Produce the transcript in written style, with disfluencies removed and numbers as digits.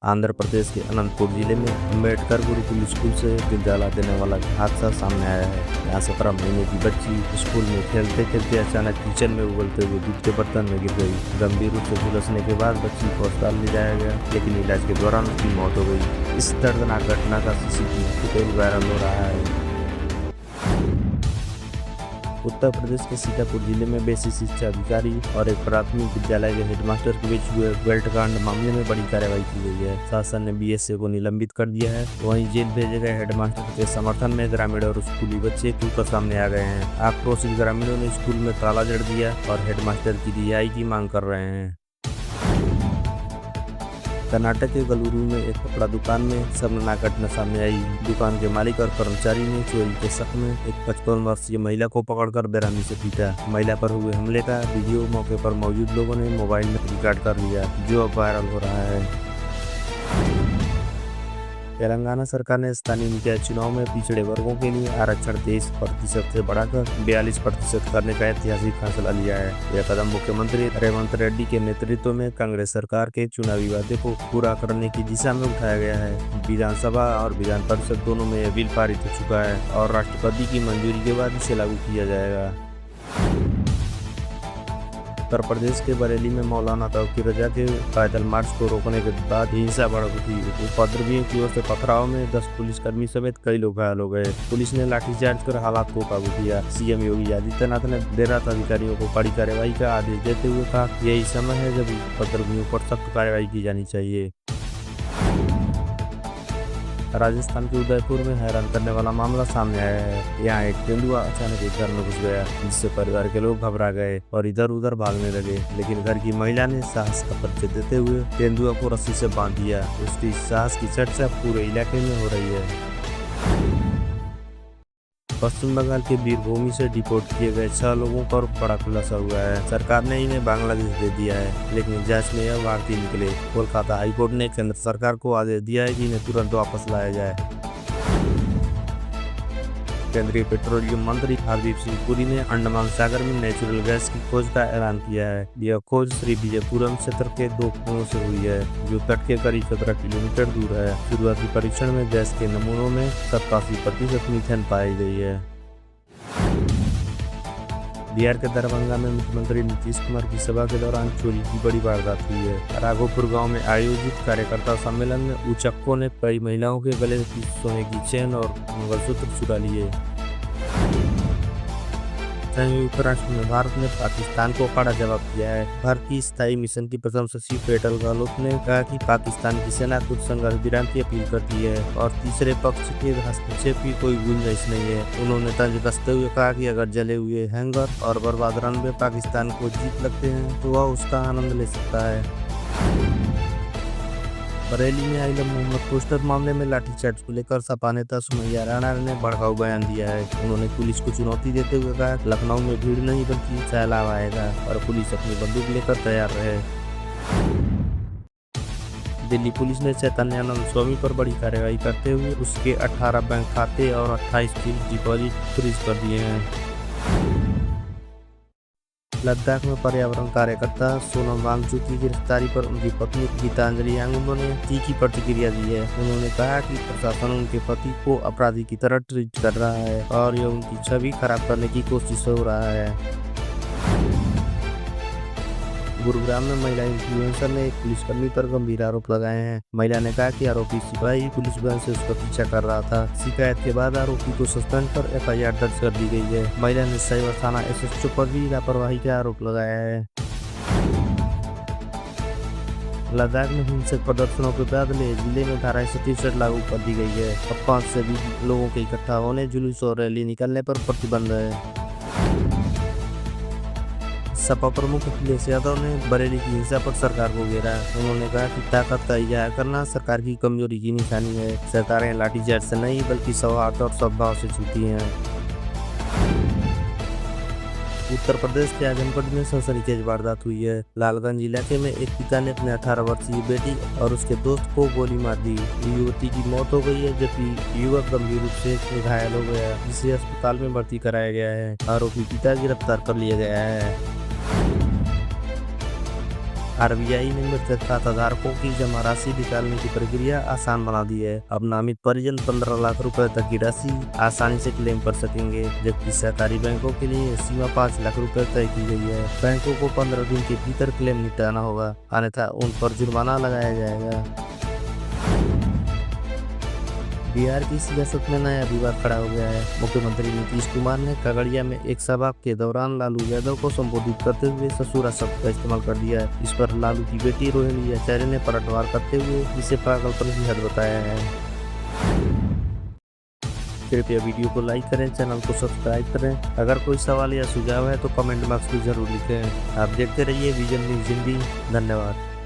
आंध्र प्रदेश के अनंतपुर जिले में अम्बेडकर गुरुकुल स्कूल से दिल जला देने वाला हादसा सामने आया है। यहाँ 17 महीने की बच्ची स्कूल में खेलते खेलते अचानक किचन में उबलते हुए दूध के बर्तन में गिर गई। गंभीर रूप से झुलसने के बाद बच्ची को अस्पताल ले जाया गया, लेकिन इलाज के दौरान उसकी मौत हो गई। इस दर्दनाक घटना का सीसीटीवी फुटेज वायरल हो रहा है। उत्तर प्रदेश के सीतापुर जिले में बेसिक शिक्षा अधिकारी और एक प्राथमिक विद्यालय के हेडमास्टर के बीच हुए बेल्ट कांड मामले में बड़ी कार्रवाई की गई है। शासन ने बीएसए को निलंबित कर दिया है। वहीं जेल भेजे गए हेडमास्टर के समर्थन में ग्रामीण और स्कूली बच्चे खुलकर सामने आ गए हैं। आक्रोशित ग्रामीणों ने स्कूल में ताला जड़ दिया और हेडमास्टर की रिहाई की मांग कर रहे हैं। कर्नाटक के गलुरू में एक कपड़ा दुकान में शर्मनाक घटना सामने आई। दुकान के मालिक और कर्मचारी ने चोरी के शक में एक 55 वर्षीय महिला को पकड़कर बेरहमी से पीटा। महिला पर हुए हमले का वीडियो मौके पर मौजूद लोगों ने मोबाइल में रिकॉर्ड कर लिया, जो अब वायरल हो रहा है। तेलंगाना सरकार ने स्थानीय निकाय चुनाव में पिछड़े वर्गों के लिए आरक्षण 23% से बढ़ाकर 42% करने का ऐतिहासिक फैसला लिया है। यह कदम मुख्यमंत्री रेवंत रेड्डी के नेतृत्व में कांग्रेस सरकार के चुनावी वादे को पूरा करने की दिशा में उठाया गया है। विधानसभा और विधान परिषद दोनों में यह बिल पारित हो चुका है और राष्ट्रपति की मंजूरी के बाद इसे लागू किया जाएगा। उत्तर प्रदेश के बरेली में मौलाना तौकीर रजा के पैदल मार्च को रोकने के बाद हिंसा भड़क उठी। उपद्रवियों की ओर से पथराव में 10 पुलिसकर्मी समेत कई लोग घायल हो गए। पुलिस ने लाठीचार्ज कर हालात को काबू किया। सीएम योगी आदित्यनाथ ने देर रात अधिकारियों को कड़ी कार्रवाई का आदेश देते हुए कहा, यही समय है जब उपद्रवियों पर सख्त कार्रवाई की जानी चाहिए। राजस्थान के उदयपुर में हैरान करने वाला मामला सामने आया है। यहाँ एक तेंदुआ अचानक एक घर में घुस गया, जिससे परिवार के लोग घबरा गए और इधर उधर भागने लगे। लेकिन घर की महिला ने साहस का परिचय देते हुए तेंदुआ को रस्सी से बांध दिया। उसकी साहस की चर्चा पूरे इलाके में हो रही है। पश्चिम बंगाल के बीरभूमि से डिपोर्ट किए गए 6 लोगों पर बड़ा खुलासा हुआ है। सरकार ने इन्हें बांग्लादेश दे दिया है, लेकिन जांच में यह भारतीय निकले। कोलकाता हाईकोर्ट ने केंद्र सरकार को आदेश दिया है कि इन्हें तुरंत वापस लाया जाए। केंद्रीय पेट्रोलियम मंत्री हरदीप सिंह पुरी ने अंडमान सागर में नेचुरल गैस की खोज का ऐलान किया है। यह खोज श्री विजयपुरम क्षेत्र के 2 कुओं से हुई है, जो तट के करीब 17 किलोमीटर दूर है। शुरुआती परीक्षण में गैस के नमूनों में 87% मीथेन पाई गई है। बिहार के दरभंगा में मुख्यमंत्री नीतीश कुमार की सभा के दौरान चोरी की बड़ी वारदात हुई है। राघोपुर गांव में आयोजित कार्यकर्ता सम्मेलन में उचक्कों ने कई महिलाओं के गले की सोने की चेन और मंगलसूत्र चुरा लिए। संयुक्त राष्ट्र में भारत ने पाकिस्तान को कड़ा जवाब दिया है। भारतीय स्थायी मिशन की प्रथम सचिव पेटल गहलोत ने कहा कि पाकिस्तान की सेना कुछ संघर्ष विराम की अपील करती है और तीसरे पक्ष के हस्तक्षेप की कोई गुंजाइश नहीं है। उन्होंने तंज कसते हुए कहा कि अगर जले हुए हैंगर और बर्बाद रन में पाकिस्तान को जीत लगते हैं तो वह उसका आनंद ले सकता है। बरेली में आइलम मोहम्मद पोस्टर मामले में लाठीचार्ज को लेकर सपा नेता सुमैया राणा ने भड़काऊ बयान दिया है। उन्होंने पुलिस को चुनौती देते हुए कहा, लखनऊ में भीड़ नहीं बल्कि सैलाब आएगा और पुलिस अपनी बंदूक लेकर तैयार रहे। दिल्ली पुलिस ने चैतन्यानंद स्वामी पर बड़ी कार्रवाई करते हुए उसके 18 बैंक खाते और 28 फिक्स्ड डिपॉजिट फ्रीज कर दिए हैं। लद्दाख में पर्यावरण कार्यकर्ता सोनम वांगचुक की गिरफ्तारी पर उनकी पत्नी गीतांजलि यांगुमो ने तीखी प्रतिक्रिया दी है। उन्होंने कहा कि प्रशासन उनके पति को अपराधी की तरह ट्रीट कर रहा है और यह उनकी छवि खराब करने की कोशिश हो रहा है। गुरुग्राम में महिला इन्फ्लुएंसर ने एक पुलिसकर्मी पर गंभीर आरोप लगाए हैं। महिला ने कहा कि आरोपी सिपाही पुलिस बल से उसका पीछा कर रहा था। शिकायत के बाद आरोपी को सस्पेंड कर FIR दर्ज कर दी गई है। महिला ने साइबर थाना SHO पर भी लापरवाही का आरोप लगाया है। लद्दाख में हिंसक प्रदर्शनों के बाद लेह जिले में धारा 163 लागू कर दी गई है। अब 5 से अधिक लोगों के इकट्ठा होने, जुलूस और रैली निकलने पर प्रतिबंध है। सपा प्रमुख अखिलेश यादव ने बरेली की हिंसा पर सरकार को घेरा। उन्होंने कहा कि ताकत का इज़हार करना सरकार की कमजोरी की निशानी है। सरकारें लाठीचार्ज से नहीं बल्कि सौहार्द और सद्भाव से चलती हैं। उत्तर प्रदेश के आजमगढ़ में सनसनीखेज वारदात हुई है। लालगंज इलाके में एक पिता ने अपने 18 वर्षीय बेटी और उसके दोस्त को गोली मार दी। युवती की मौत हो गई है, जबकि युवक गंभीर रूप से घायल हो गया, जिसे अस्पताल में भर्ती कराया गया है। आरोपी पिता गिरफ्तार कर लिया गया है। आरबीआई ने मृतक खाता धारकों की जमा राशि निकालने की प्रक्रिया आसान बना दी है। अब नामित परिजन 15 लाख रुपए तक की राशि आसानी से क्लेम कर सकेंगे, जबकि सहकारी बैंकों के लिए सीमा 5 लाख रुपए तय की गई है। बैंकों को 15 दिन के भीतर क्लेम निपटाना होगा, अन्यथा उन पर जुर्माना लगाया जाएगा। बिहार की सियासत में नया विवाद खड़ा हो गया है। मुख्यमंत्री नीतीश कुमार ने खगड़िया में एक सभा के दौरान लालू यादव को संबोधित करते हुए ससुरा शब्द का इस्तेमाल कर दिया है। इस पर लालू की बेटी रोहिणी आचार्य ने पलटवार करते हुए इसे पागलपन की हद बताया है। कृपया वीडियो को लाइक करें, चैनल को सब्सक्राइब करें। अगर कोई सवाल या सुझाव है तो कमेंट बॉक्स में जरूर लिखें। आप देखते रहिए विजन न्यूज़ हिंदी। धन्यवाद।